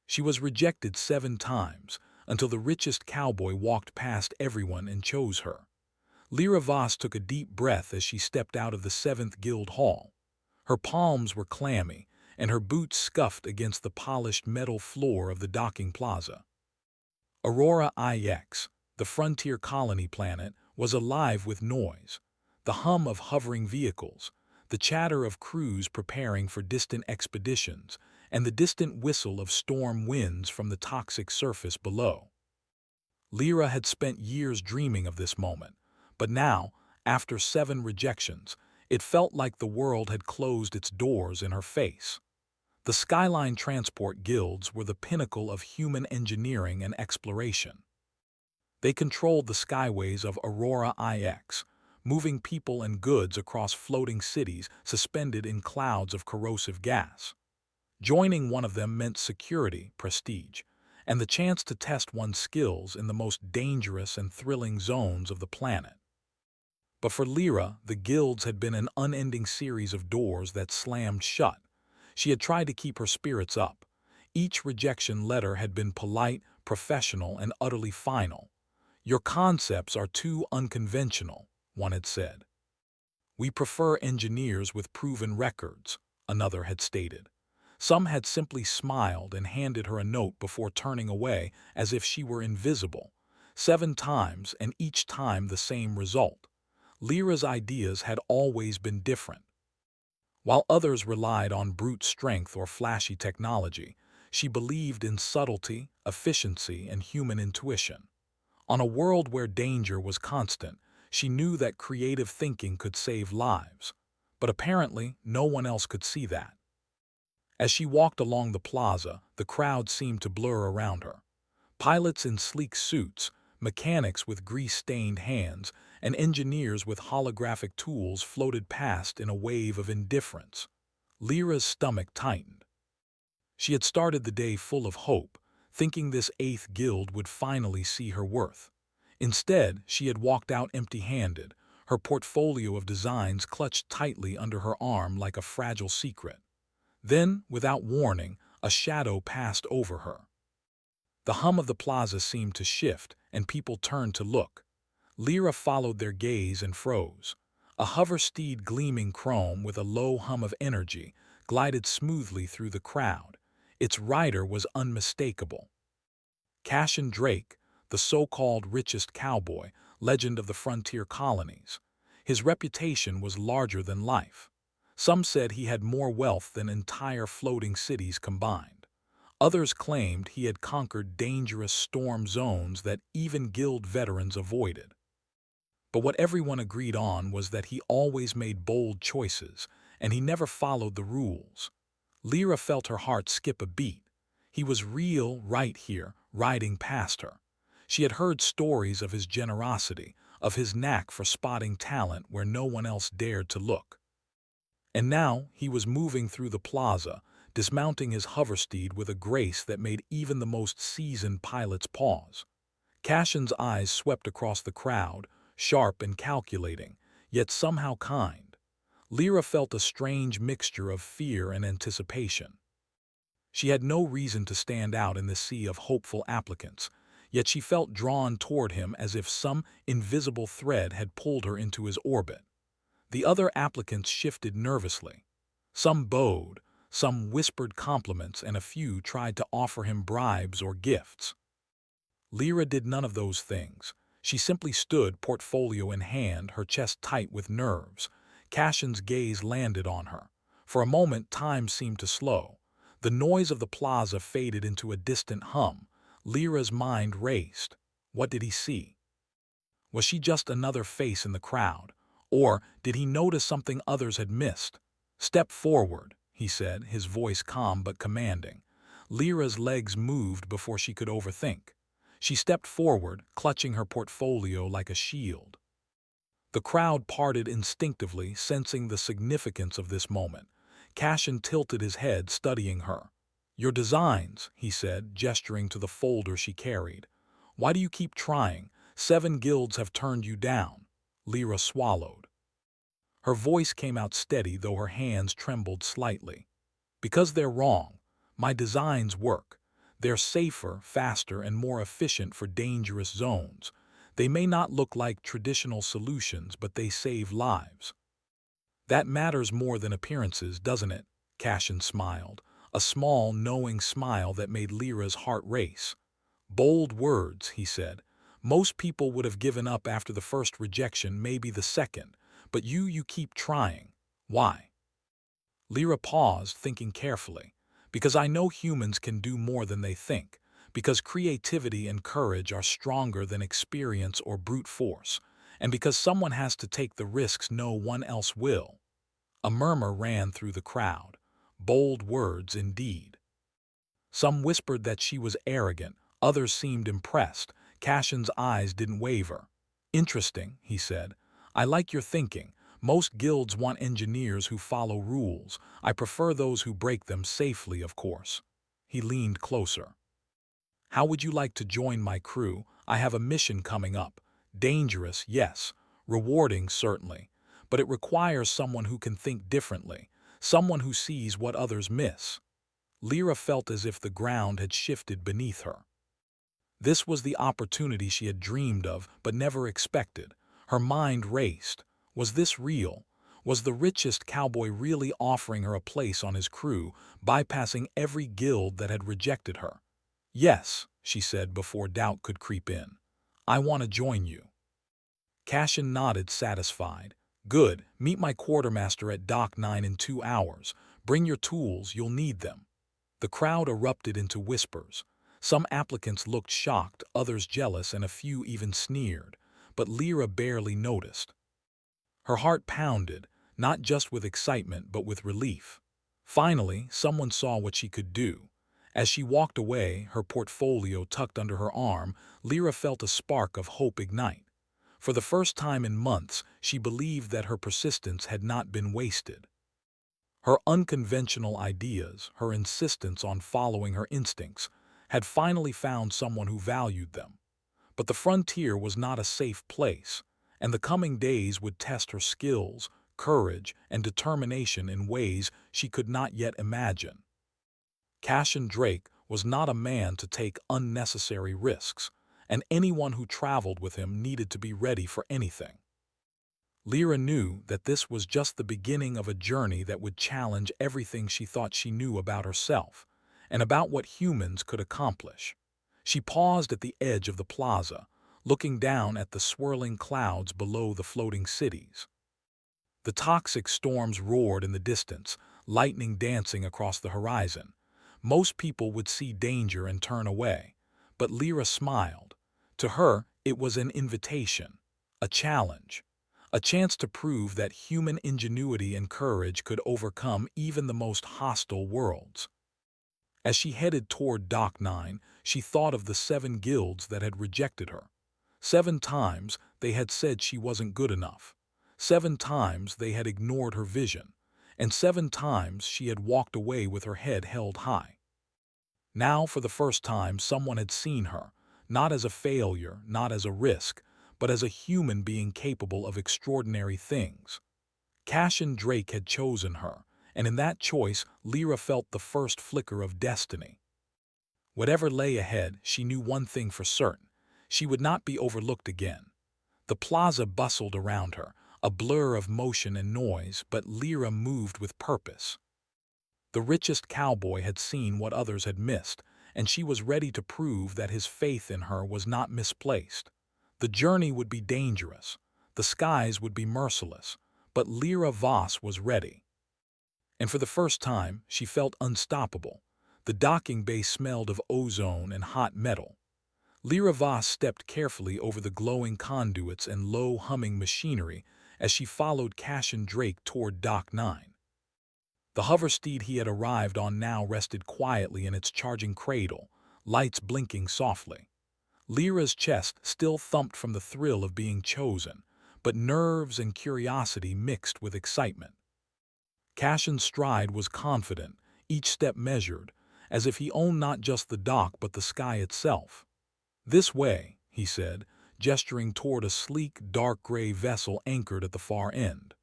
She was rejected 7 times, until the richest cowboy walked past everyone and chose her. Lyra Voss took a deep breath as she stepped out of the 7th Guild Hall. Her palms were clammy, and her boots scuffed against the polished metal floor of the docking plaza. Aurora IX, the frontier colony planet, was alive with noise. The hum of hovering vehicles, the chatter of crews preparing for distant expeditions, and the distant whistle of storm winds from the toxic surface below. Lyra had spent years dreaming of this moment, but now, after 7 rejections, it felt like the world had closed its doors in her face. The Skyline Transport Guilds were the pinnacle of human engineering and exploration. They controlled the skyways of Aurora IX, moving people and goods across floating cities suspended in clouds of corrosive gas. Joining one of them meant security, prestige, and the chance to test one's skills in the most dangerous and thrilling zones of the planet. But for Lyra, the guilds had been an unending series of doors that slammed shut. She had tried to keep her spirits up. Each rejection letter had been polite, professional, and utterly final. "Your concepts are too unconventional," one had said. "We prefer engineers with proven records," another had stated. Some had simply smiled and handed her a note before turning away as if she were invisible. 7 times, and each time the same result. Lyra's ideas had always been different. While others relied on brute strength or flashy technology, she believed in subtlety, efficiency, and human intuition. On a world where danger was constant, she knew that creative thinking could save lives. But apparently, no one else could see that. As she walked along the plaza, the crowd seemed to blur around her. Pilots in sleek suits, mechanics with grease-stained hands, and engineers with holographic tools floated past in a wave of indifference. Lyra's stomach tightened. She had started the day full of hope, thinking this 8th guild would finally see her worth. Instead, she had walked out empty-handed, her portfolio of designs clutched tightly under her arm like a fragile secret. Then, without warning, a shadow passed over her. The hum of the plaza seemed to shift, and people turned to look. Lyra followed their gaze and froze. A hover steed gleaming chrome with a low hum of energy glided smoothly through the crowd. Its rider was unmistakable. Cassian Drake, the so-called richest cowboy, legend of the frontier colonies. His reputation was larger than life. Some said he had more wealth than entire floating cities combined. Others claimed he had conquered dangerous storm zones that even guild veterans avoided. But what everyone agreed on was that he always made bold choices, and he never followed the rules. Lyra felt her heart skip a beat. He was real right here, riding past her. She had heard stories of his generosity, of his knack for spotting talent where no one else dared to look. And now he was moving through the plaza, dismounting his hoversteed with a grace that made even the most seasoned pilots pause. Cassian's eyes swept across the crowd, sharp and calculating, yet somehow kind. Lyra felt a strange mixture of fear and anticipation. She had no reason to stand out in the sea of hopeful applicants, yet she felt drawn toward him as if some invisible thread had pulled her into his orbit. The other applicants shifted nervously. Some bowed, some whispered compliments, and a few tried to offer him bribes or gifts. Lyra did none of those things. She simply stood, portfolio in hand, her chest tight with nerves. Cassian's gaze landed on her. For a moment, time seemed to slow. The noise of the plaza faded into a distant hum. Lyra's mind raced. What did he see? Was she just another face in the crowd? Or did he notice something others had missed? "Step forward," he said, his voice calm but commanding. Lyra's legs moved before she could overthink. She stepped forward, clutching her portfolio like a shield. The crowd parted instinctively, sensing the significance of this moment. Cassian tilted his head, studying her. "Your designs," he said, gesturing to the folder she carried. "Why do you keep trying? 7 guilds have turned you down." Lyra swallowed. Her voice came out steady, though her hands trembled slightly. "Because they're wrong. My designs work. They're safer, faster, and more efficient for dangerous zones. They may not look like traditional solutions, but they save lives. That matters more than appearances, doesn't it? Cashin smiled, a small, knowing smile that made Lyra's heart race. Bold words, he said. Most people would have given up after the first rejection, maybe the second, but you keep trying. Why? Lyra paused, thinking carefully. Because I know humans can do more than they think. Because creativity and courage are stronger than experience or brute force. And because someone has to take the risks no one else will. A murmur ran through the crowd. Bold words indeed. Some whispered that she was arrogant, others seemed impressed. Cashin's eyes didn't waver. Interesting, he said. I like your thinking. Most guilds want engineers who follow rules. I prefer those who break them safely, of course. He leaned closer. How would you like to join my crew? I have a mission coming up. Dangerous, yes. Rewarding, certainly. But it requires someone who can think differently. Someone who sees what others miss. Lyra felt as if the ground had shifted beneath her. This was the opportunity she had dreamed of but never expected. Her mind raced. Was this real? Was the richest cowboy really offering her a place on his crew, bypassing every guild that had rejected her? Yes, she said before doubt could creep in. I want to join you. Cashin nodded, satisfied. Good, meet my quartermaster at Dock 9 in 2 hours. Bring your tools, you'll need them. The crowd erupted into whispers. Some applicants looked shocked, others jealous, and a few even sneered. But Lyra barely noticed. Her heart pounded, not just with excitement but with relief. Finally, someone saw what she could do. As she walked away, her portfolio tucked under her arm, Lyra felt a spark of hope ignite. For the first time in months, she believed that her persistence had not been wasted. Her unconventional ideas, her insistence on following her instincts, had finally found someone who valued them. But the frontier was not a safe place, and the coming days would test her skills, courage, and determination in ways she could not yet imagine. Cashin Drake was not a man to take unnecessary risks, and anyone who traveled with him needed to be ready for anything. Lyra knew that this was just the beginning of a journey that would challenge everything she thought she knew about herself and about what humans could accomplish. She paused at the edge of the plaza, looking down at the swirling clouds below the floating cities. The toxic storms roared in the distance, lightning dancing across the horizon. Most people would see danger and turn away, but Lyra smiled. To her, it was an invitation, a challenge. A chance to prove that human ingenuity and courage could overcome even the most hostile worlds. As she headed toward Dock 9, she thought of the 7 guilds that had rejected her. 7 times they had said she wasn't good enough. 7 times they had ignored her vision. And 7 times she had walked away with her head held high. Now, for the first time, someone had seen her, not as a failure, not as a risk, but as a human being capable of extraordinary things. Cashin Drake had chosen her, and in that choice, Lyra felt the first flicker of destiny. Whatever lay ahead, she knew one thing for certain. She would not be overlooked again. The plaza bustled around her, a blur of motion and noise, but Lyra moved with purpose. The richest cowboy had seen what others had missed, and she was ready to prove that his faith in her was not misplaced. The journey would be dangerous, the skies would be merciless, but Lyra Voss was ready. And for the first time, she felt unstoppable. The docking bay smelled of ozone and hot metal. Lyra Voss stepped carefully over the glowing conduits and low-humming machinery as she followed Cashin Drake toward Dock 9. The hoversteed he had arrived on now rested quietly in its charging cradle, lights blinking softly. Lyra's chest still thumped from the thrill of being chosen, but nerves and curiosity mixed with excitement. Cashin's stride was confident, each step measured, as if he owned not just the dock but the sky itself. "This way," he said, gesturing toward a sleek, dark gray vessel anchored at the far end.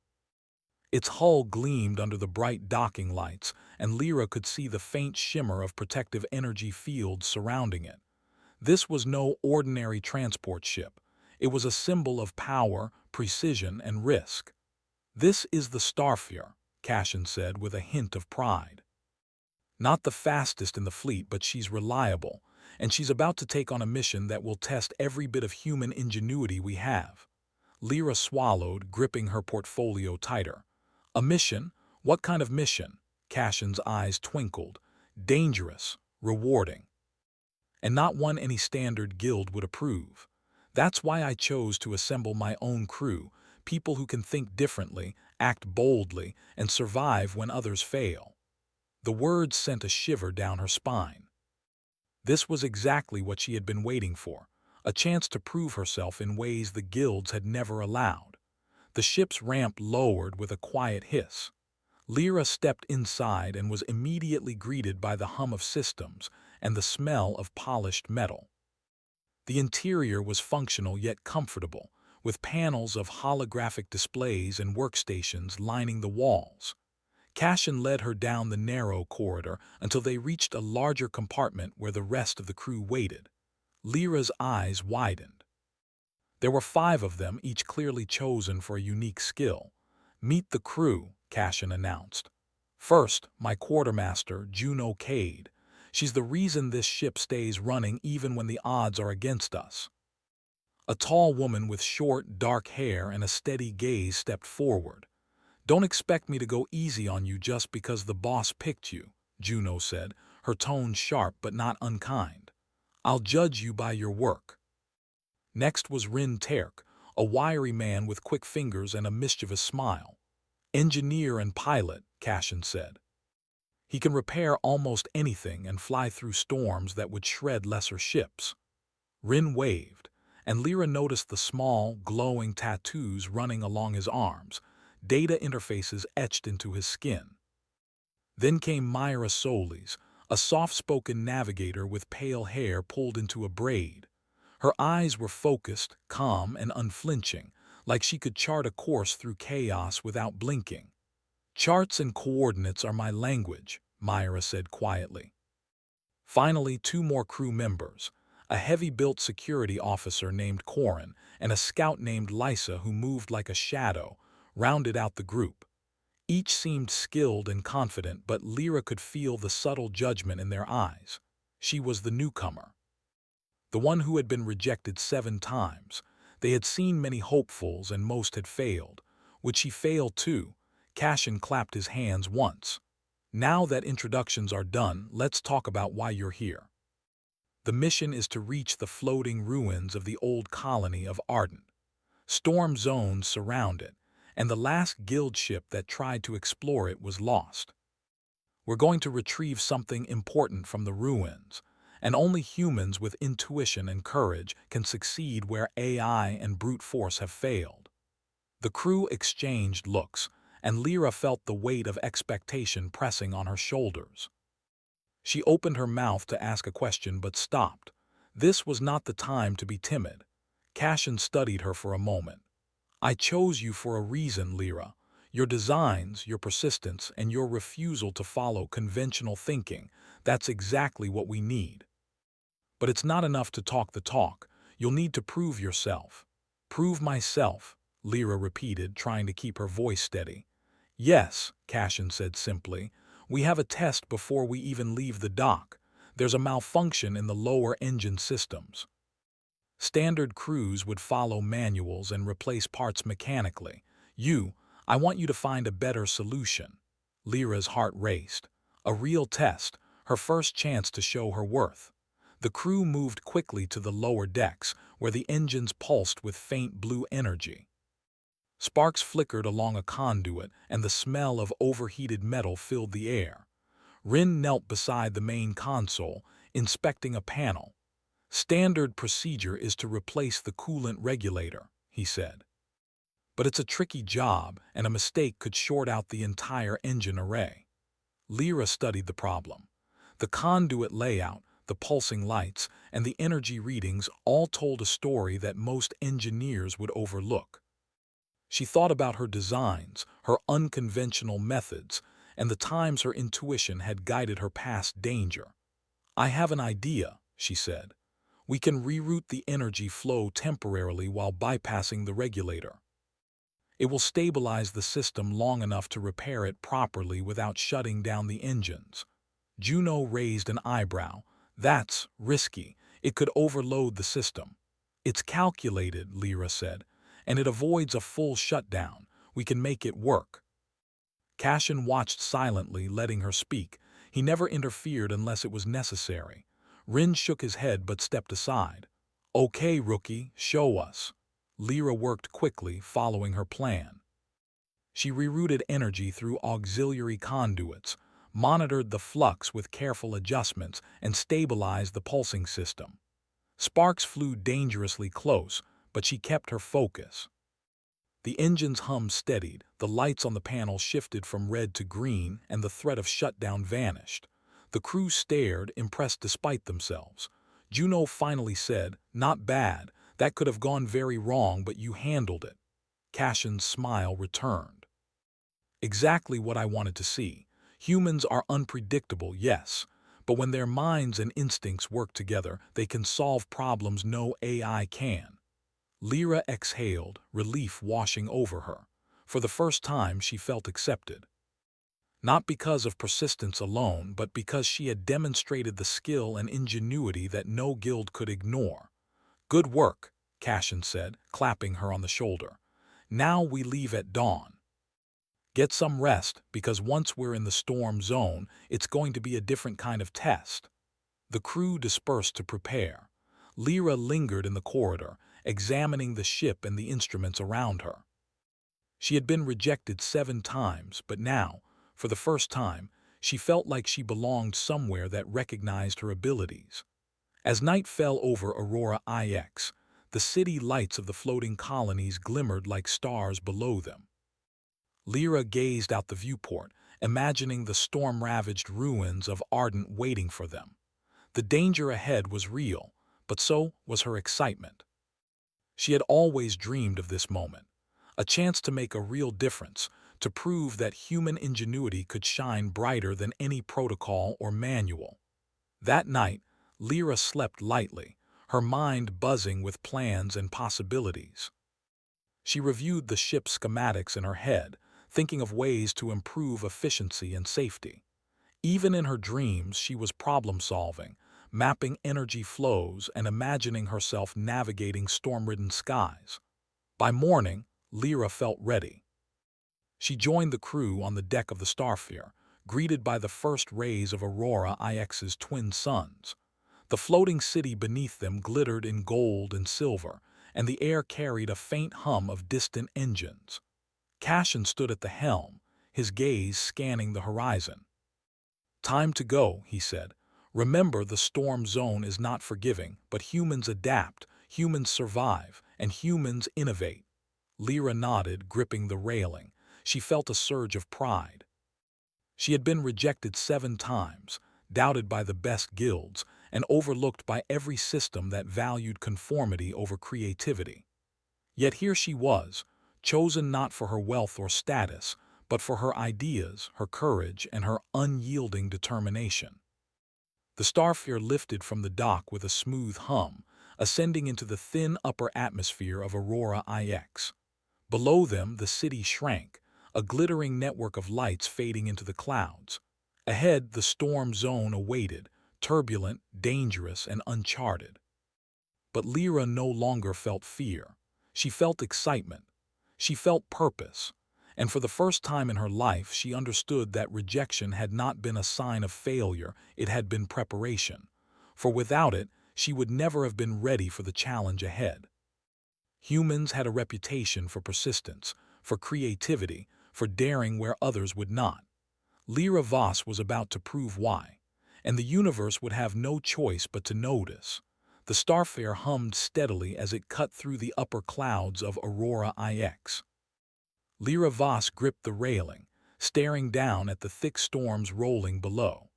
Its hull gleamed under the bright docking lights, and Lyra could see the faint shimmer of protective energy fields surrounding it. This was no ordinary transport ship. It was a symbol of power, precision, and risk. "This is the Starfire," Cashin said with a hint of pride. "Not the fastest in the fleet, but she's reliable, and she's about to take on a mission that will test every bit of human ingenuity we have." Lyra swallowed, gripping her portfolio tighter. "A mission? What kind of mission?" Cashin's eyes twinkled. "Dangerous, rewarding, and not one any standard guild would approve. That's why I chose to assemble my own crew, people who can think differently, act boldly, and survive when others fail." The words sent a shiver down her spine. This was exactly what she had been waiting for, a chance to prove herself in ways the guilds had never allowed. The ship's ramp lowered with a quiet hiss. Lyra stepped inside and was immediately greeted by the hum of systems and the smell of polished metal. The interior was functional yet comfortable, with panels of holographic displays and workstations lining the walls. Cashin led her down the narrow corridor until they reached a larger compartment where the rest of the crew waited. Lyra's eyes widened. There were 5 of them, each clearly chosen for a unique skill. "Meet the crew," Cashin announced. "First, my quartermaster, Juno Cade. She's the reason this ship stays running even when the odds are against us." A tall woman with short, dark hair and a steady gaze stepped forward. "Don't expect me to go easy on you just because the boss picked you," Juno said, her tone sharp but not unkind. "I'll judge you by your work." Next was Rin Terk, a wiry man with quick fingers and a mischievous smile. "Engineer and pilot," Cashin said. "He can repair almost anything and fly through storms that would shred lesser ships." Rin waved, and Lyra noticed the small, glowing tattoos running along his arms, data interfaces etched into his skin. Then came Myra Solis, a soft-spoken navigator with pale hair pulled into a braid. Her eyes were focused, calm, and unflinching, like she could chart a course through chaos without blinking. "Charts and coordinates are my language," Myra said quietly. Finally, 2 more crew members, a heavy-built security officer named Corin and a scout named Lysa who moved like a shadow, rounded out the group. Each seemed skilled and confident, but Lyra could feel the subtle judgment in their eyes. She was the newcomer, the one who had been rejected 7 times. They had seen many hopefuls and most had failed. Would she fail too? Cashin clapped his hands once. "Now that introductions are done, let's talk about why you're here. The mission is to reach the floating ruins of the old colony of Ardent. Storm zones surround it, and the last guild ship that tried to explore it was lost. We're going to retrieve something important from the ruins, and only humans with intuition and courage can succeed where AI and brute force have failed." The crew exchanged looks, and Lyra felt the weight of expectation pressing on her shoulders. She opened her mouth to ask a question but stopped. This was not the time to be timid. Cashin studied her for a moment. "I chose you for a reason, Lyra. Your designs, your persistence, and your refusal to follow conventional thinking, that's exactly what we need. But it's not enough to talk the talk. You'll need to prove yourself." "Prove myself," Lyra repeated, trying to keep her voice steady. "Yes," Cashin said simply. "We have a test before we even leave the dock. There's a malfunction in the lower engine systems. Standard crews would follow manuals and replace parts mechanically. I want you to find a better solution." Lyra's heart raced. A real test, her first chance to show her worth. The crew moved quickly to the lower decks, where the engines pulsed with faint blue energy. Sparks flickered along a conduit, and the smell of overheated metal filled the air. Rin knelt beside the main console, inspecting a panel. "Standard procedure is to replace the coolant regulator," he said. "But it's a tricky job, and a mistake could short out the entire engine array." Lyra studied the problem. The conduit layout, the pulsing lights, and the energy readings all told a story that most engineers would overlook. She thought about her designs, her unconventional methods, and the times her intuition had guided her past danger. "I have an idea," she said. "We can reroute the energy flow temporarily while bypassing the regulator. It will stabilize the system long enough to repair it properly without shutting down the engines." Juno raised an eyebrow. "That's risky. It could overload the system." "It's calculated," Lyra said, "and it avoids a full shutdown. We can make it work." Cashin watched silently, letting her speak. He never interfered unless it was necessary. Rin shook his head but stepped aside. "Okay, rookie, show us." Lyra worked quickly, following her plan. She rerouted energy through auxiliary conduits, monitored the flux with careful adjustments, and stabilized the pulsing system. Sparks flew dangerously close, but she kept her focus. The engine's hum steadied, the lights on the panel shifted from red to green, and the threat of shutdown vanished. The crew stared, impressed despite themselves. Juno finally said, "Not bad. That could have gone very wrong, but you handled it." Cashin's smile returned. "Exactly what I wanted to see. Humans are unpredictable, yes, but when their minds and instincts work together, they can solve problems no AI can." Lyra exhaled, relief washing over her. For the first time, she felt accepted. Not because of persistence alone, but because she had demonstrated the skill and ingenuity that no guild could ignore. "Good work," Cashin said, clapping her on the shoulder. "Now we leave at dawn. Get some rest, because once we're in the storm zone, it's going to be a different kind of test." The crew dispersed to prepare. Lyra lingered in the corridor, examining the ship and the instruments around her. She had been rejected 7 times, but now, for the first time, she felt like she belonged somewhere that recognized her abilities. As night fell over Aurora IX, the city lights of the floating colonies glimmered like stars below them. Lyra gazed out the viewport, imagining the storm-ravaged ruins of Ardent waiting for them. The danger ahead was real, but so was her excitement. She had always dreamed of this moment, a chance to make a real difference, to prove that human ingenuity could shine brighter than any protocol or manual. That night, Lyra slept lightly, her mind buzzing with plans and possibilities. She reviewed the ship's schematics in her head, thinking of ways to improve efficiency and safety. Even in her dreams, she was problem-solving, mapping energy flows and imagining herself navigating storm-ridden skies. By morning, Lyra felt ready. She joined the crew on the deck of the Starfarer, greeted by the first rays of Aurora IX's twin suns. The floating city beneath them glittered in gold and silver, and the air carried a faint hum of distant engines. Cashin stood at the helm, his gaze scanning the horizon. "Time to go," he said. "Remember, the storm zone is not forgiving, but humans adapt, humans survive, and humans innovate." Lyra nodded, gripping the railing. She felt a surge of pride. She had been rejected 7 times, doubted by the best guilds, and overlooked by every system that valued conformity over creativity. Yet here she was, chosen not for her wealth or status, but for her ideas, her courage, and her unyielding determination. The Starfarer lifted from the dock with a smooth hum, ascending into the thin upper atmosphere of Aurora IX. Below them, the city shrank, a glittering network of lights fading into the clouds. Ahead, the storm zone awaited, turbulent, dangerous, and uncharted. But Lyra no longer felt fear. She felt excitement. She felt purpose. And for the first time in her life, she understood that rejection had not been a sign of failure, it had been preparation. For without it, she would never have been ready for the challenge ahead. Humans had a reputation for persistence, for creativity, for daring where others would not. Lyra Voss was about to prove why, and the universe would have no choice but to notice. The Starfarer hummed steadily as it cut through the upper clouds of Aurora IX. Lyra Voss gripped the railing, staring down at the thick storms rolling below.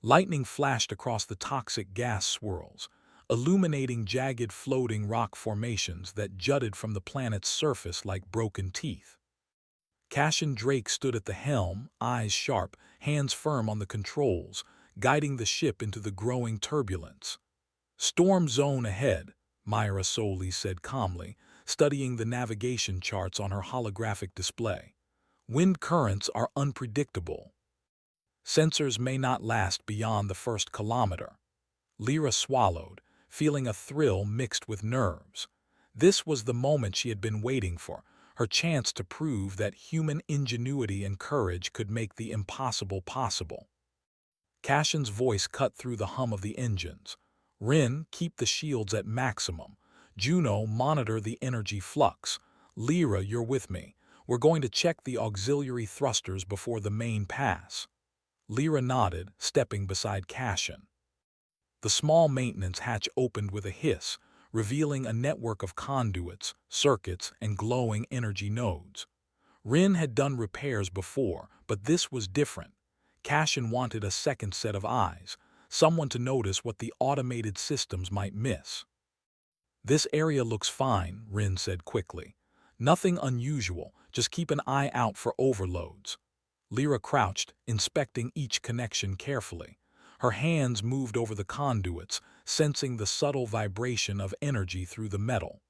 Lightning flashed across the toxic gas swirls, illuminating jagged floating rock formations that jutted from the planet's surface like broken teeth. Cassian Drake stood at the helm, eyes sharp, hands firm on the controls, guiding the ship into the growing turbulence. "Storm zone ahead," Myra Soley said calmly, studying the navigation charts on her holographic display. "Wind currents are unpredictable. Sensors may not last beyond the first kilometer." Lyra swallowed, feeling a thrill mixed with nerves. This was the moment she had been waiting for, her chance to prove that human ingenuity and courage could make the impossible possible. Cassian's voice cut through the hum of the engines. "Rin, keep the shields at maximum. Juno, monitor the energy flux. Lyra, you're with me. We're going to check the auxiliary thrusters before the main pass." Lyra nodded, stepping beside Cassian. The small maintenance hatch opened with a hiss, revealing a network of conduits, circuits, and glowing energy nodes. Rin had done repairs before, but this was different. Cassian wanted a second set of eyes, someone to notice what the automated systems might miss. "This area looks fine," Rin said quickly. "Nothing unusual, just keep an eye out for overloads." Lyra crouched, inspecting each connection carefully. Her hands moved over the conduits, sensing the subtle vibration of energy through the metal.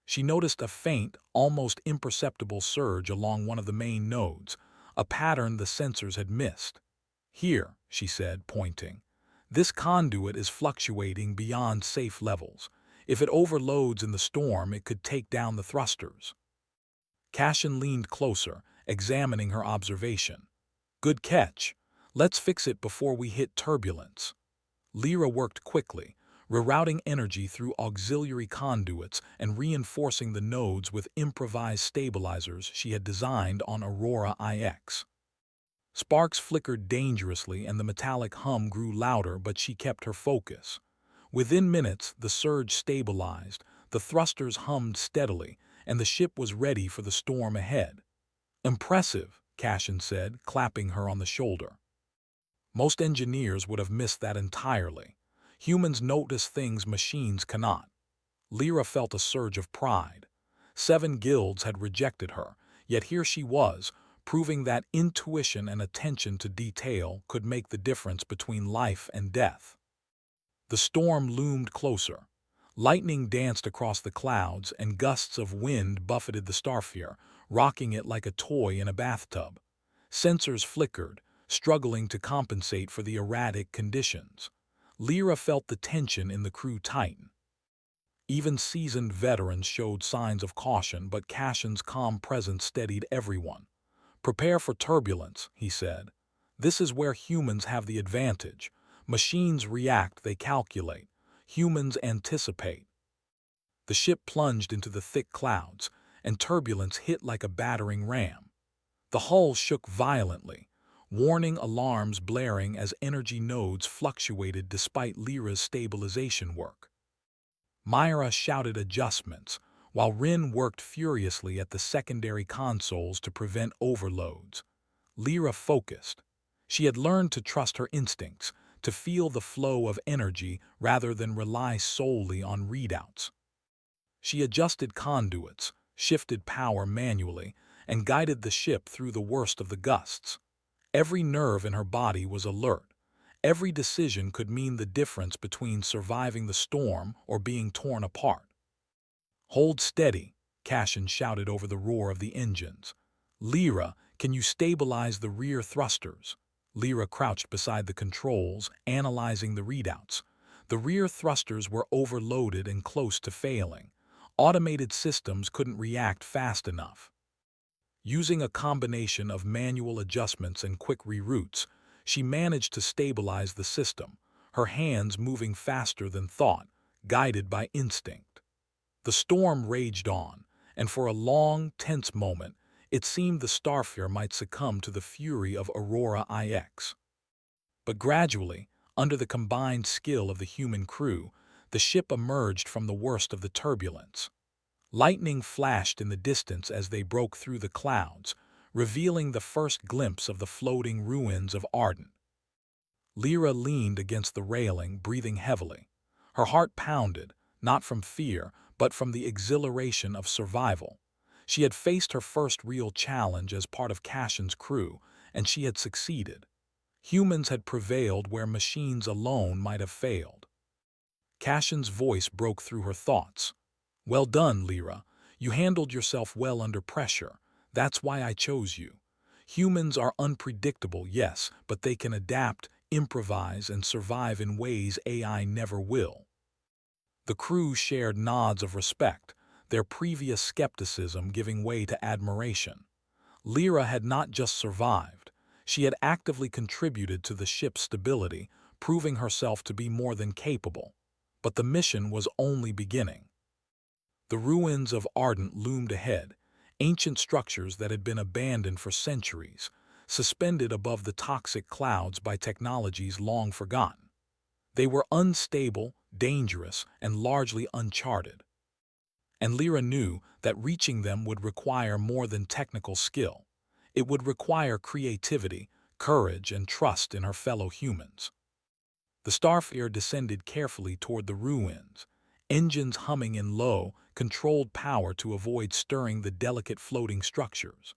She noticed a faint, almost imperceptible surge along one of the main nodes, a pattern the sensors had missed. "Here," she said, pointing. "This conduit is fluctuating beyond safe levels. If it overloads in the storm, it could take down the thrusters." Cassian leaned closer, examining her observation. "Good catch. Let's fix it before we hit turbulence." Lyra worked quickly, rerouting energy through auxiliary conduits and reinforcing the nodes with improvised stabilizers she had designed on Aurora IX. Sparks flickered dangerously and the metallic hum grew louder, but she kept her focus. Within minutes, the surge stabilized, the thrusters hummed steadily, and the ship was ready for the storm ahead. "Impressive," Cassian said, clapping her on the shoulder. Most engineers would have missed that entirely. Humans notice things machines cannot. Lyra felt a surge of pride. 7 guilds had rejected her, yet here she was, proving that intuition and attention to detail could make the difference between life and death. The storm loomed closer. Lightning danced across the clouds and gusts of wind buffeted the Starfire, rocking it like a toy in a bathtub. Sensors flickered, struggling to compensate for the erratic conditions. Lyra felt the tension in the crew tighten. Even seasoned veterans showed signs of caution, but Cassian's calm presence steadied everyone. "Prepare for turbulence," he said. "This is where humans have the advantage. Machines react, they calculate. Humans anticipate." The ship plunged into the thick clouds, and turbulence hit like a battering ram. The hull shook violently, warning alarms blaring as energy nodes fluctuated despite Lyra's stabilization work. Myra shouted adjustments, while Rin worked furiously at the secondary consoles to prevent overloads. Lyra focused. She had learned to trust her instincts, to feel the flow of energy rather than rely solely on readouts. She adjusted conduits, shifted power manually, and guided the ship through the worst of the gusts. Every nerve in her body was alert. Every decision could mean the difference between surviving the storm or being torn apart. "Hold steady," Cassian shouted over the roar of the engines. "Lyra, can you stabilize the rear thrusters?" Lyra crouched beside the controls, analyzing the readouts. The rear thrusters were overloaded and close to failing. Automated systems couldn't react fast enough. Using a combination of manual adjustments and quick reroutes, she managed to stabilize the system, her hands moving faster than thought, guided by instinct. The storm raged on, and for a long, tense moment, it seemed the Starfire might succumb to the fury of Aurora IX. But gradually, under the combined skill of the human crew, the ship emerged from the worst of the turbulence. Lightning flashed in the distance as they broke through the clouds, revealing the first glimpse of the floating ruins of Arden. Lyra leaned against the railing, breathing heavily. Her heart pounded, not from fear, but from the exhilaration of survival. She had faced her first real challenge as part of Cashin's crew, and she had succeeded. Humans had prevailed where machines alone might have failed. Cashin's voice broke through her thoughts. "Well done, Lyra. You handled yourself well under pressure. That's why I chose you. Humans are unpredictable, yes, but they can adapt, improvise, and survive in ways AI never will." The crew shared nods of respect, their previous skepticism giving way to admiration. Lyra had not just survived, she had actively contributed to the ship's stability, proving herself to be more than capable. But the mission was only beginning. The ruins of Ardent loomed ahead, ancient structures that had been abandoned for centuries, suspended above the toxic clouds by technologies long forgotten. They were unstable, dangerous, and largely uncharted. And Lyra knew that reaching them would require more than technical skill. It would require creativity, courage, and trust in her fellow humans. The Starfarer descended carefully toward the ruins, engines humming in low, controlled power to avoid stirring the delicate floating structures.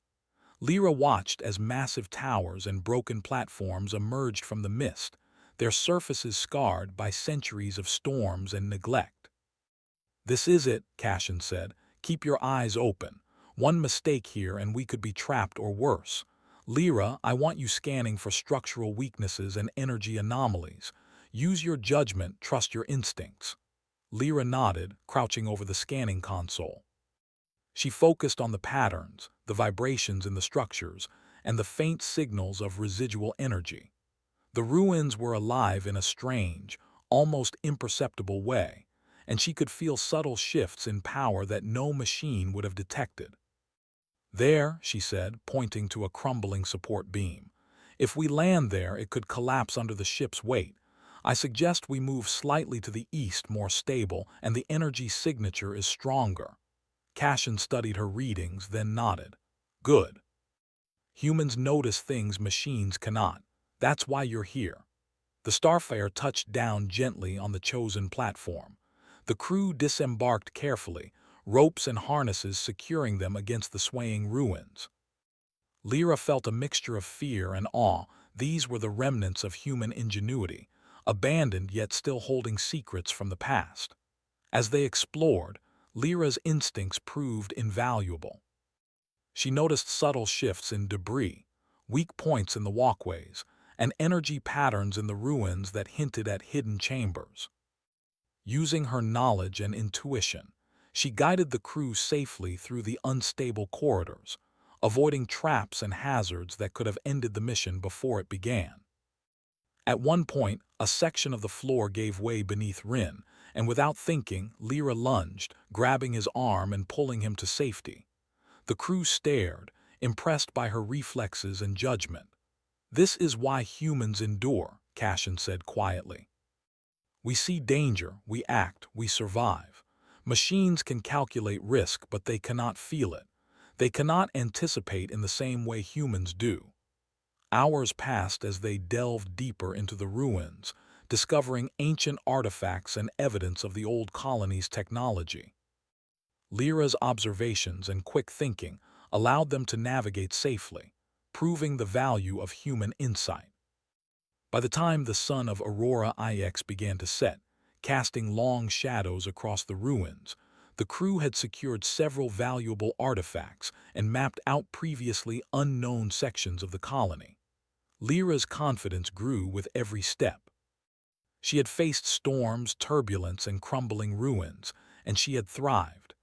Lyra watched as massive towers and broken platforms emerged from the mist, their surfaces scarred by centuries of storms and neglect. "This is it," Cashin said. "Keep your eyes open. One mistake here and we could be trapped or worse. Lyra, I want you scanning for structural weaknesses and energy anomalies. Use your judgment, trust your instincts." Lyra nodded, crouching over the scanning console. She focused on the patterns, the vibrations in the structures, and the faint signals of residual energy. The ruins were alive in a strange, almost imperceptible way, and she could feel subtle shifts in power that no machine would have detected. "There," she said, pointing to a crumbling support beam. "If we land there, it could collapse under the ship's weight. I suggest we move slightly to the east, more stable, and the energy signature is stronger." Cashin studied her readings, then nodded. "Good. Humans notice things machines cannot. That's why you're here." The Starfarer touched down gently on the chosen platform. The crew disembarked carefully, ropes and harnesses securing them against the swaying ruins. Lyra felt a mixture of fear and awe. These were the remnants of human ingenuity, abandoned yet still holding secrets from the past. As they explored, Lyra's instincts proved invaluable. She noticed subtle shifts in debris, weak points in the walkways, and energy patterns in the ruins that hinted at hidden chambers. Using her knowledge and intuition, she guided the crew safely through the unstable corridors, avoiding traps and hazards that could have ended the mission before it began. At one point, a section of the floor gave way beneath Rin, and without thinking, Lyra lunged, grabbing his arm and pulling him to safety. The crew stared, impressed by her reflexes and judgment. "This is why humans endure," Cashin said quietly. "We see danger, we act, we survive. Machines can calculate risk, but they cannot feel it. They cannot anticipate in the same way humans do." Hours passed as they delved deeper into the ruins, discovering ancient artifacts and evidence of the old colony's technology. Lyra's observations and quick thinking allowed them to navigate safely, proving the value of human insight. By the time the sun of Aurora IX began to set, casting long shadows across the ruins, the crew had secured several valuable artifacts and mapped out previously unknown sections of the colony. Lyra's confidence grew with every step. She had faced storms, turbulence, and crumbling ruins, and she had thrived.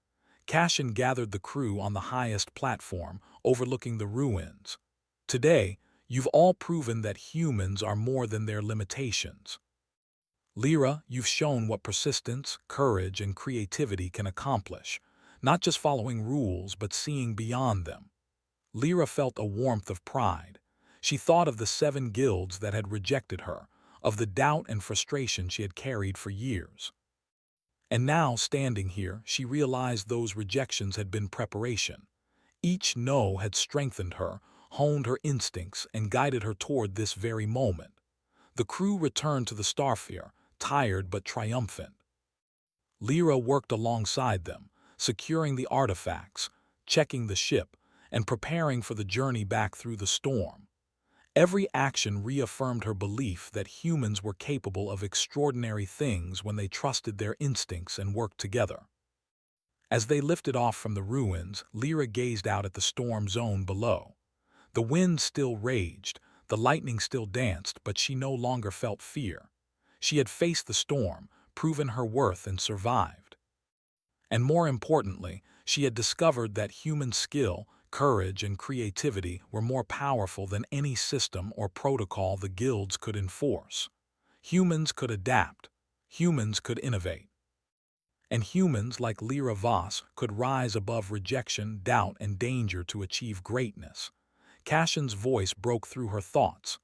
Cashin gathered the crew on the highest platform, overlooking the ruins. "Today, you've all proven that humans are more than their limitations. Lyra, you've shown what persistence, courage, and creativity can accomplish, not just following rules, but seeing beyond them." Lyra felt a warmth of pride. She thought of the 7 guilds that had rejected her, of the doubt and frustration she had carried for years. And now, standing here, she realized those rejections had been preparation. Each no had strengthened her, honed her instincts, and guided her toward this very moment. The crew returned to the Starfarer, tired but triumphant. Lyra worked alongside them, securing the artifacts, checking the ship, and preparing for the journey back through the storm. Every action reaffirmed her belief that humans were capable of extraordinary things when they trusted their instincts and worked together. As they lifted off from the ruins, Lyra gazed out at the storm zone below. The wind still raged, the lightning still danced, but she no longer felt fear. She had faced the storm, proven her worth, and survived. And more importantly, she had discovered that human skill, courage, and creativity were more powerful than any system or protocol the guilds could enforce. Humans could adapt. Humans could innovate. And humans like Lyra Voss could rise above rejection, doubt, and danger to achieve greatness. Cassion's voice broke through her thoughts.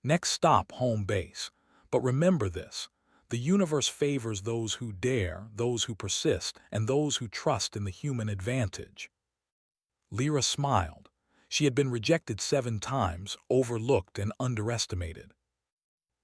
Next stop, home base. But remember this. The universe favors those who dare, those who persist, and those who trust in the human advantage. Lyra smiled. She had been rejected 7 times, overlooked and underestimated.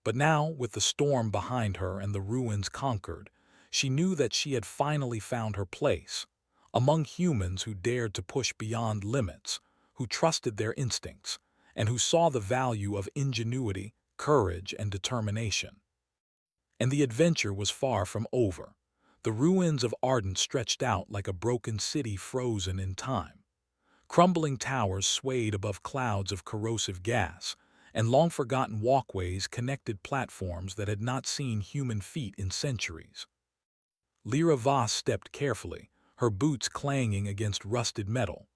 But now, with the storm behind her and the ruins conquered, she knew that she had finally found her place, among humans who dared to push beyond limits, who trusted their instincts, and who saw the value of ingenuity, courage, and determination. And the adventure was far from over. The ruins of Ardent stretched out like a broken city frozen in time. Crumbling towers swayed above clouds of corrosive gas, and long-forgotten walkways connected platforms that had not seen human feet in centuries. Lyra Voss stepped carefully, her boots clanging against rusted metal.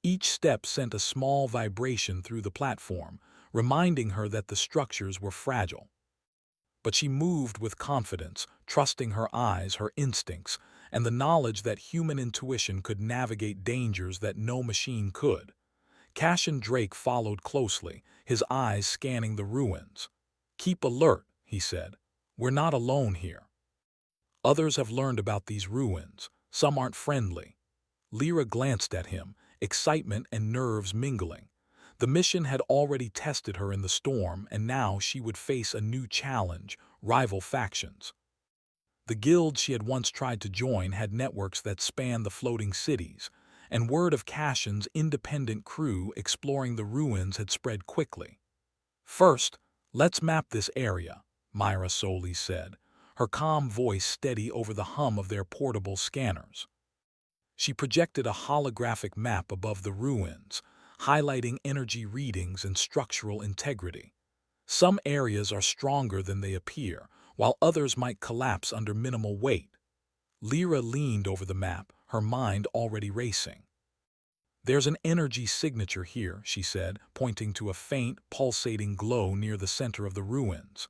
Each step sent a small vibration through the platform, reminding her that the structures were fragile. But she moved with confidence, trusting her eyes, her instincts, and the knowledge that human intuition could navigate dangers that no machine could. Cassion Drake followed closely, his eyes scanning the ruins. "Keep alert," he said. "We're not alone here. Others have learned about these ruins. Some aren't friendly." Lyra glanced at him, excitement and nerves mingling. The mission had already tested her in the storm, and now she would face a new challenge: rival factions. The guild she had once tried to join had networks that spanned the floating cities, and word of Cassion's independent crew exploring the ruins had spread quickly. "First, let's map this area," Myra Solis said, her calm voice steady over the hum of their portable scanners. She projected a holographic map above the ruins, highlighting energy readings and structural integrity. Some areas are stronger than they appear, while others might collapse under minimal weight. Lyra leaned over the map, her mind already racing. "There's an energy signature here," she said, pointing to a faint, pulsating glow near the center of the ruins.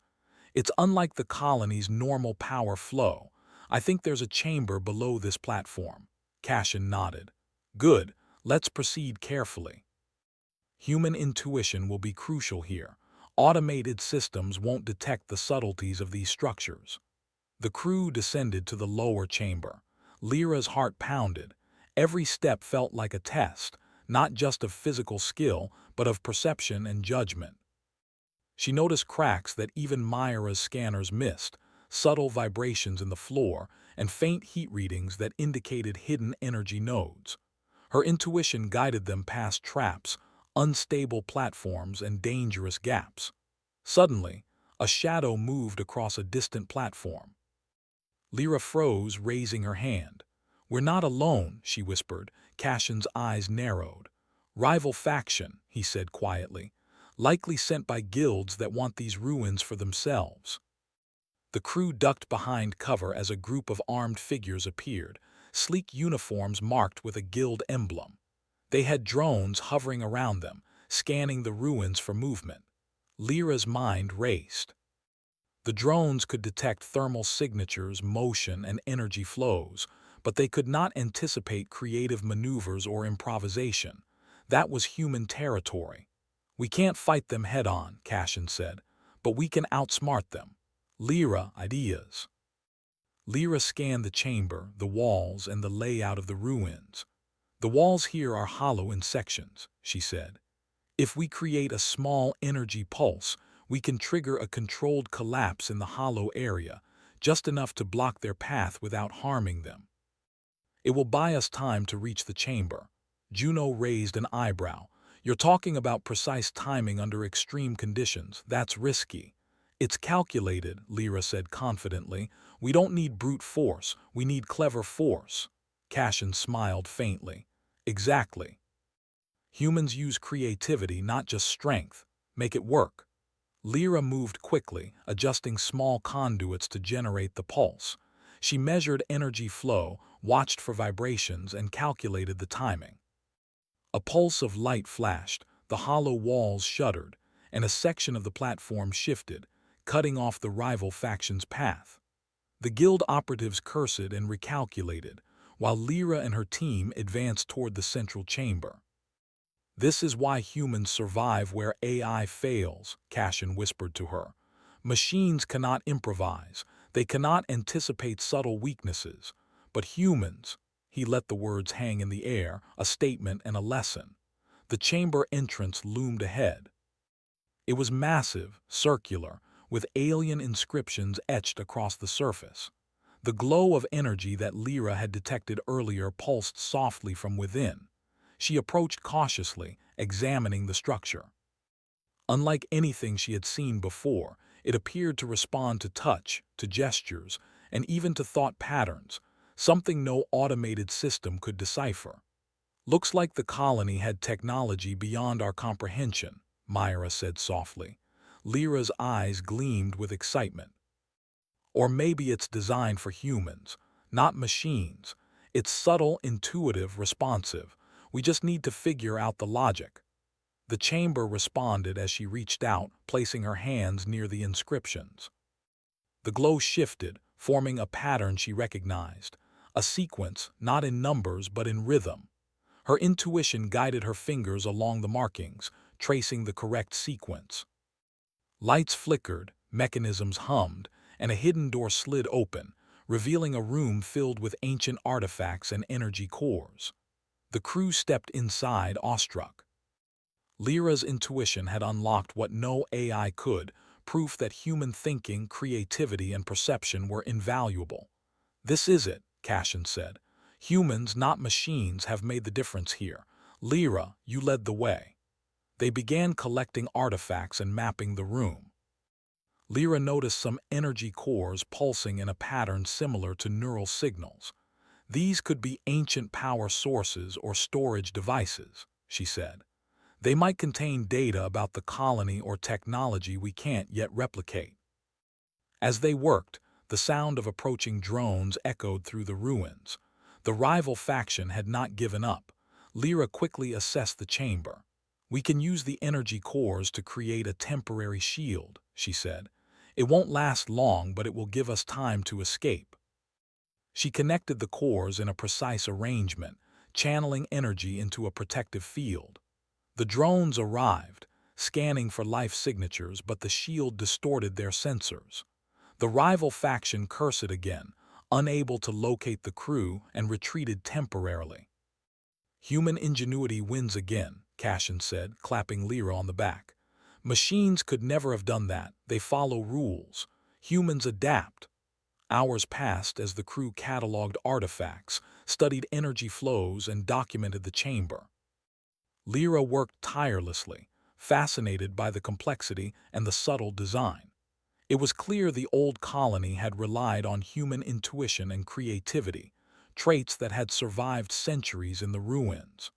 "It's unlike the colony's normal power flow. I think there's a chamber below this platform." Cassion nodded. "Good, let's proceed carefully. Human intuition will be crucial here. Automated systems won't detect the subtleties of these structures." The crew descended to the lower chamber. Lyra's heart pounded. Every step felt like a test, not just of physical skill, but of perception and judgment. She noticed cracks that even Myra's scanners missed, subtle vibrations in the floor, and faint heat readings that indicated hidden energy nodes. Her intuition guided them past traps, unstable platforms, and dangerous gaps. Suddenly, a shadow moved across a distant platform. Lyra froze, raising her hand. "We're not alone," she whispered. Cassion's eyes narrowed. "Rival faction," he said quietly, "likely sent by guilds that want these ruins for themselves." The crew ducked behind cover as a group of armed figures appeared, sleek uniforms marked with a guild emblem. They had drones hovering around them, scanning the ruins for movement. Lyra's mind raced. The drones could detect thermal signatures, motion, and energy flows, but they could not anticipate creative maneuvers or improvisation. That was human territory. "We can't fight them head-on," Cassion said, "but we can outsmart them. Lyra, ideas." Lyra scanned the chamber, the walls, and the layout of the ruins. "The walls here are hollow in sections," she said. "If we create a small energy pulse, we can trigger a controlled collapse in the hollow area, just enough to block their path without harming them. It will buy us time to reach the chamber. Juno raised an eyebrow. You're talking about precise timing under extreme conditions. That's risky. It's calculated, Lyra said confidently. We don't need brute force, we need clever force. Cashin smiled faintly. Exactly. Humans use creativity, not just strength. Make it work. Lyra moved quickly, adjusting small conduits to generate the pulse. She measured energy flow, watched for vibrations, and calculated the timing. A pulse of light flashed, the hollow walls shuddered, and a section of the platform shifted, cutting off the rival faction's path. The guild operatives cursed and recalculated, while Lyra and her team advanced toward the central chamber. This is why humans survive where AI fails, Cashin whispered to her. Machines cannot improvise, they cannot anticipate subtle weaknesses, but humans, he let the words hang in the air, a statement and a lesson. The chamber entrance loomed ahead. It was massive, circular, with alien inscriptions etched across the surface. The glow of energy that Lyra had detected earlier pulsed softly from within. She approached cautiously, examining the structure. Unlike anything she had seen before, it appeared to respond to touch, to gestures, and even to thought patterns, something no automated system could decipher. Looks like the colony had technology beyond our comprehension, Myra said softly. Lyra's eyes gleamed with excitement. Or maybe it's designed for humans, not machines. It's subtle, intuitive, responsive. We just need to figure out the logic. The chamber responded as she reached out, placing her hands near the inscriptions. The glow shifted, forming a pattern she recognized, a sequence not in numbers but in rhythm. Her intuition guided her fingers along the markings, tracing the correct sequence. Lights flickered, mechanisms hummed, and a hidden door slid open, revealing a room filled with ancient artifacts and energy cores. The crew stepped inside, awestruck. Lyra's intuition had unlocked what no AI could, proof that human thinking, creativity, and perception were invaluable. This is it, Cashin said. Humans, not machines, have made the difference here. Lyra, you led the way. They began collecting artifacts and mapping the room. Lyra noticed some energy cores pulsing in a pattern similar to neural signals. These could be ancient power sources or storage devices, she said. They might contain data about the colony or technology we can't yet replicate. As they worked, the sound of approaching drones echoed through the ruins. The rival faction had not given up. Lyra quickly assessed the chamber. We can use the energy cores to create a temporary shield, she said. It won't last long, but it will give us time to escape. She connected the cores in a precise arrangement, channeling energy into a protective field. The drones arrived, scanning for life signatures, but the shield distorted their sensors. The rival faction cursed again, unable to locate the crew, and retreated temporarily. Human ingenuity wins again, Cashin said, clapping Lyra on the back. Machines could never have done that. They follow rules. Humans adapt. Hours passed as the crew cataloged artifacts, studied energy flows, and documented the chamber. Lyra worked tirelessly, fascinated by the complexity and the subtle design. It was clear the old colony had relied on human intuition and creativity, traits that had survived centuries in the ruins.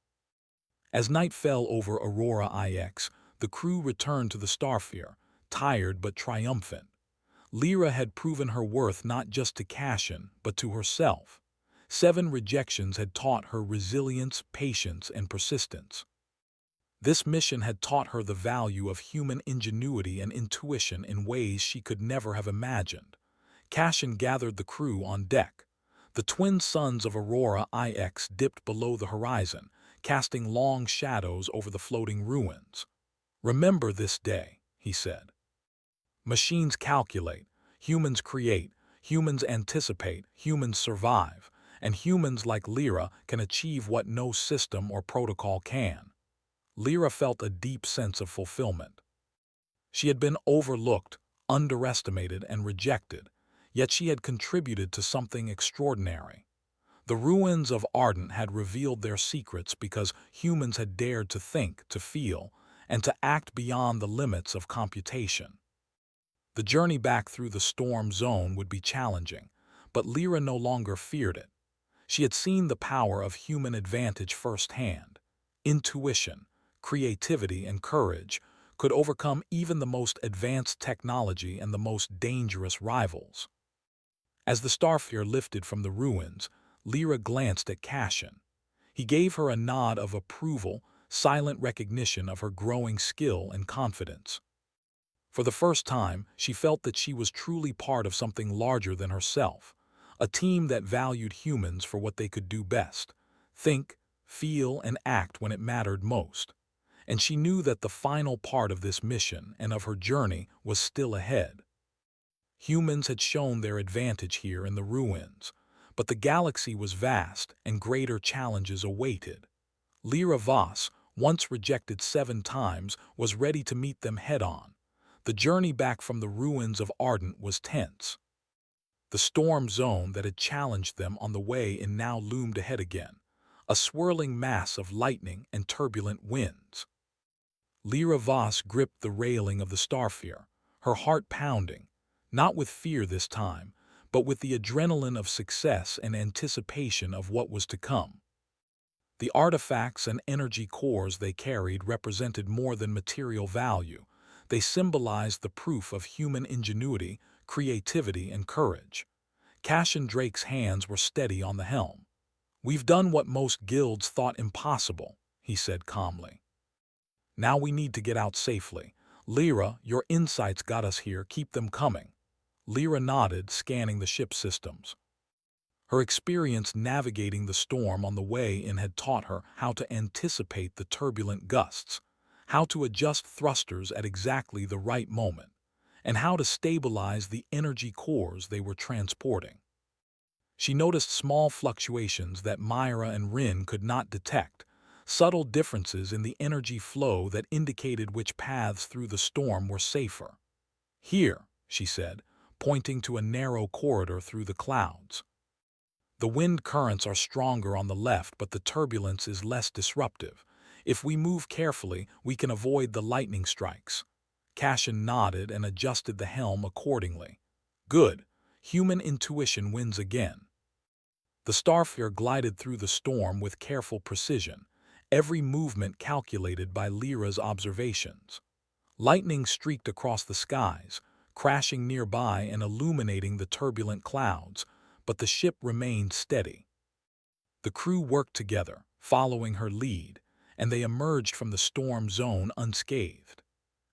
As night fell over Aurora IX, the crew returned to the starsphere, tired but triumphant. Lyra had proven her worth not just to Cashin, but to herself. 7 rejections had taught her resilience, patience, and persistence. This mission had taught her the value of human ingenuity and intuition in ways she could never have imagined. Cashin gathered the crew on deck. The twin suns of Aurora IX dipped below the horizon, casting long shadows over the floating ruins. Remember this day, he said. Machines calculate, humans create, humans anticipate, humans survive, and humans like Lyra can achieve what no system or protocol can. Lyra felt a deep sense of fulfillment. She had been overlooked, underestimated, and rejected, Yet she had contributed to something extraordinary. The ruins of Ardent had revealed their secrets because humans had dared to think, to feel, and to act beyond the limits of computation. The journey back through the storm zone would be challenging, but Lyra no longer feared it. She had seen the power of human advantage firsthand. Intuition, creativity, and courage could overcome even the most advanced technology and the most dangerous rivals. As the Starfare lifted from the ruins, Lyra glanced at Cashin. He gave her a nod of approval, silent recognition of her growing skill and confidence. For the first time, she felt that she was truly part of something larger than herself, a team that valued humans for what they could do best: think, feel, and act when it mattered most. And she knew that the final part of this mission and of her journey was still ahead. Humans had shown their advantage here in the ruins, but the galaxy was vast and greater challenges awaited. Lyra Voss, once rejected 7 times, was ready to meet them head-on. The journey back from the ruins of Ardent was tense. The storm zone that had challenged them on the way in now loomed ahead again, a swirling mass of lightning and turbulent winds. Lyra Voss gripped the railing of the Starfare, her heart pounding, not with fear this time, but with the adrenaline of success and anticipation of what was to come. The artifacts and energy cores they carried represented more than material value. They symbolized the proof of human ingenuity, creativity, and courage. Cashin Drake's hands were steady on the helm. "We've done what most guilds thought impossible," he said calmly. "Now we need to get out safely. Lyra, your insights got us here. Keep them coming." Lyra nodded, scanning the ship systems. Her experience navigating the storm on the way in had taught her how to anticipate the turbulent gusts, how to adjust thrusters at exactly the right moment, and how to stabilize the energy cores they were transporting. She noticed small fluctuations that Myra and Rin could not detect, subtle differences in the energy flow that indicated which paths through the storm were safer. "Here," she said, pointing to a narrow corridor through the clouds. "The wind currents are stronger on the left, but the turbulence is less disruptive. If we move carefully, we can avoid the lightning strikes." Cashin nodded and adjusted the helm accordingly. "Good. Human intuition wins again." The Starfare glided through the storm with careful precision, every movement calculated by Lyra's observations. Lightning streaked across the skies, crashing nearby and illuminating the turbulent clouds, but the ship remained steady. The crew worked together, following her lead, and they emerged from the storm zone unscathed.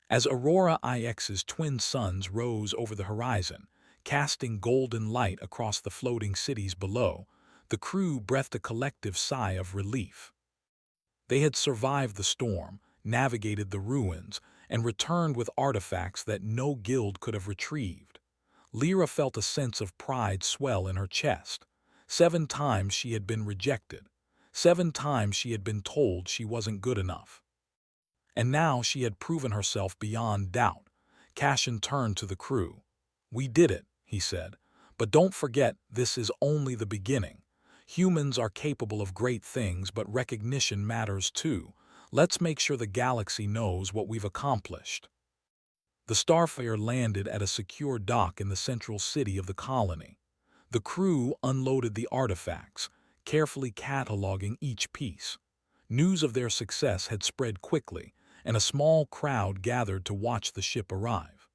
As Aurora IX's twin suns rose over the horizon, casting golden light across the floating cities below, the crew breathed a collective sigh of relief. They had survived the storm, navigated the ruins, and returned with artifacts that no guild could have retrieved. Lyra felt a sense of pride swell in her chest. 7 times she had been rejected. 7 times she had been told she wasn't good enough. And now she had proven herself beyond doubt. Cashin turned to the crew. "We did it," he said. "But don't forget, this is only the beginning. Humans are capable of great things, but recognition matters too. Let's make sure the galaxy knows what we've accomplished." The Starfare landed at a secure dock in the central city of the colony. The crew unloaded the artifacts, carefully cataloging each piece. News of their success had spread quickly, and a small crowd gathered to watch the ship arrive.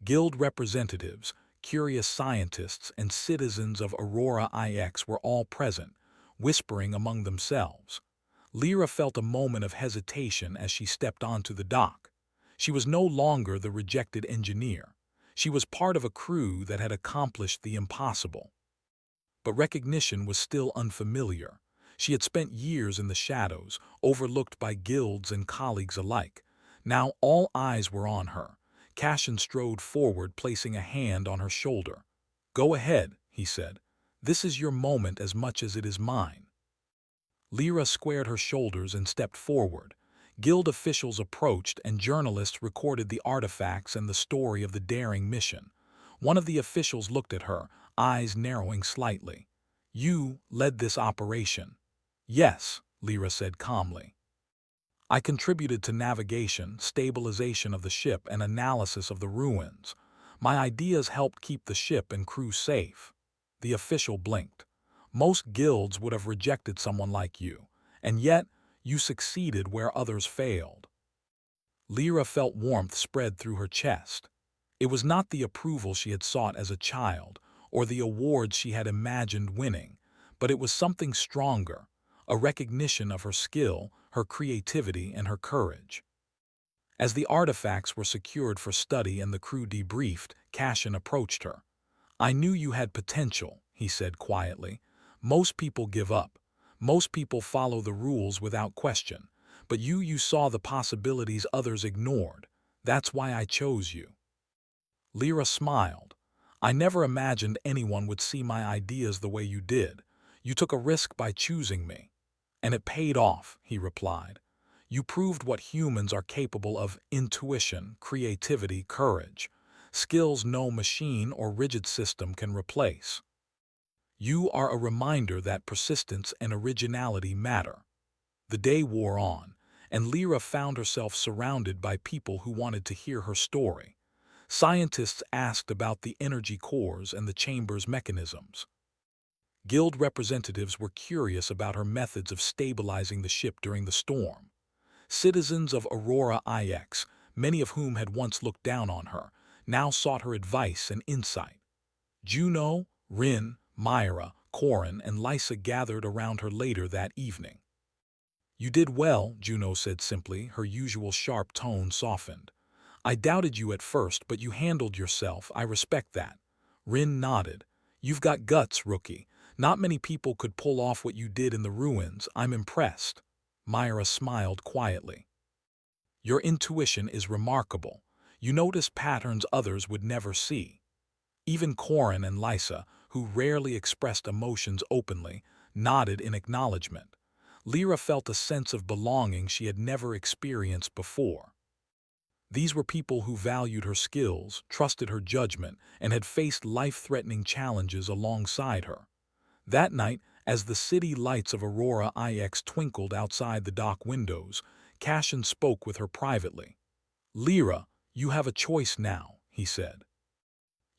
Guild representatives, curious scientists, and citizens of Aurora IX were all present, whispering among themselves. Lyra felt a moment of hesitation as she stepped onto the dock. She was no longer the rejected engineer. She was part of a crew that had accomplished the impossible. But recognition was still unfamiliar. She had spent years in the shadows, overlooked by guilds and colleagues alike. Now all eyes were on her. Cashin strode forward, placing a hand on her shoulder. "Go ahead," he said. "This is your moment as much as it is mine." Lyra squared her shoulders and stepped forward. Guild officials approached and journalists recorded the artifacts and the story of the daring mission. One of the officials looked at her, eyes narrowing slightly. "You led this operation." "Yes," Lyra said calmly. "I contributed to navigation, stabilization of the ship, and analysis of the ruins. My ideas helped keep the ship and crew safe." The official blinked. "Most guilds would have rejected someone like you, and yet you succeeded where others failed." Lyra felt warmth spread through her chest. It was not the approval she had sought as a child, or the awards she had imagined winning, but it was something stronger, a recognition of her skill, her creativity, and her courage. As the artifacts were secured for study and the crew debriefed, Cashin approached her. "I knew you had potential," he said quietly. "Most people give up. Most people follow the rules without question. But you saw the possibilities others ignored. That's why I chose you." Lyra smiled. "I never imagined anyone would see my ideas the way you did. You took a risk by choosing me." "And it paid off," he replied. "You proved what humans are capable of: intuition, creativity, courage. Skills no machine or rigid system can replace. You are a reminder that persistence and originality matter." The day wore on, and Lyra found herself surrounded by people who wanted to hear her story. Scientists asked about the energy cores and the chamber's mechanisms. Guild representatives were curious about her methods of stabilizing the ship during the storm. Citizens of Aurora IX, many of whom had once looked down on her, now sought her advice and insight. Juno, Rin, Myra, Corin, and Lysa gathered around her later that evening. "You did well," Juno said simply, her usual sharp tone softened. "I doubted you at first, but you handled yourself. I respect that." Rin nodded. "You've got guts, rookie. Not many people could pull off what you did in the ruins. I'm impressed." Myra smiled quietly. "Your intuition is remarkable. You notice patterns others would never see." Even Corin and Lysa, who rarely expressed emotions openly, nodded in acknowledgement. Lyra felt a sense of belonging she had never experienced before. These were people who valued her skills, trusted her judgment, and had faced life-threatening challenges alongside her. That night, as the city lights of Aurora IX twinkled outside the dock windows, Cashin spoke with her privately. "Lyra, you have a choice now," he said.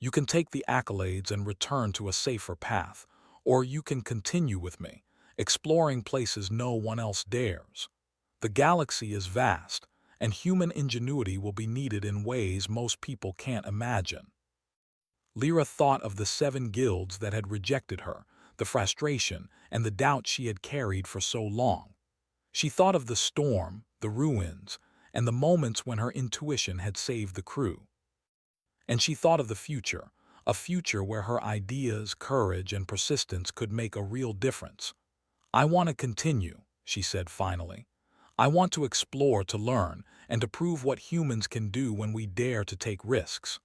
"You can take the accolades and return to a safer path, or you can continue with me, exploring places no one else dares. The galaxy is vast, and human ingenuity will be needed in ways most people can't imagine." Lyra thought of the 7 guilds that had rejected her, the frustration and the doubt she had carried for so long. She thought of the storm, the ruins, and the moments when her intuition had saved the crew. And she thought of the future, a future where her ideas, courage, and persistence could make a real difference. "I want to continue," she said finally. "I want to explore, to learn, and to prove what humans can do when we dare to take risks."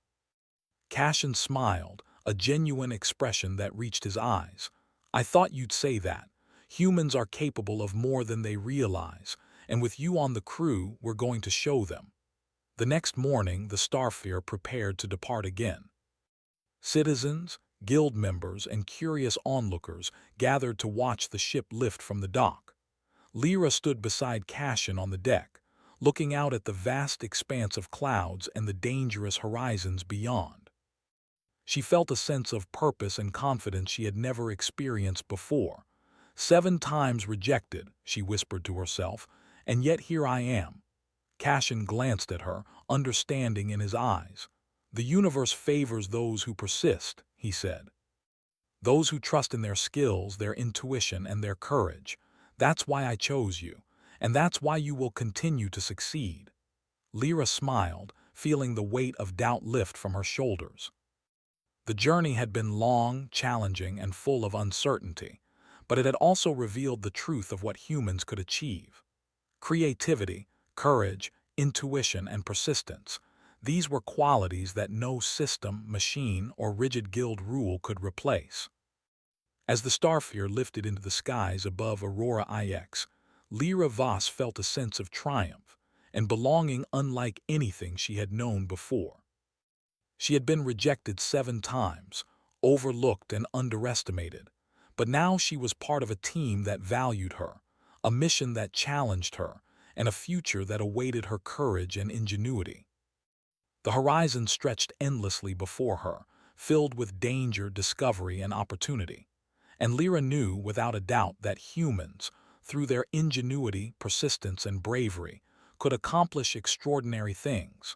Cashin smiled, a genuine expression that reached his eyes. "I thought you'd say that. Humans are capable of more than they realize, and with you on the crew, we're going to show them." The next morning, the Starfarer prepared to depart again. Citizens, guild members, and curious onlookers gathered to watch the ship lift from the dock. Lyra stood beside Cashin on the deck, looking out at the vast expanse of clouds and the dangerous horizons beyond. She felt a sense of purpose and confidence she had never experienced before. 7 times rejected, she whispered to herself, and yet here I am. Cashin glanced at her, understanding in his eyes. "The universe favors those who persist," he said. "Those who trust in their skills, their intuition, and their courage. That's why I chose you, and that's why you will continue to succeed." Lyra smiled, feeling the weight of doubt lift from her shoulders. The journey had been long, challenging, and full of uncertainty, but it had also revealed the truth of what humans could achieve. Creativity, courage, intuition, and persistence. These were qualities that no system, machine, or rigid guild rule could replace. As the Starfarer lifted into the skies above Aurora IX, Lyra Voss felt a sense of triumph and belonging unlike anything she had known before. She had been rejected 7 times, overlooked and underestimated, but now she was part of a team that valued her, a mission that challenged her, and a future that awaited her courage and ingenuity. The horizon stretched endlessly before her, filled with danger, discovery, and opportunity. And Lyra knew without a doubt that humans, through their ingenuity, persistence, and bravery, could accomplish extraordinary things.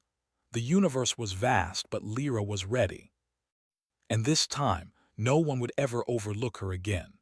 The universe was vast, but Lyra was ready. And this time, no one would ever overlook her again.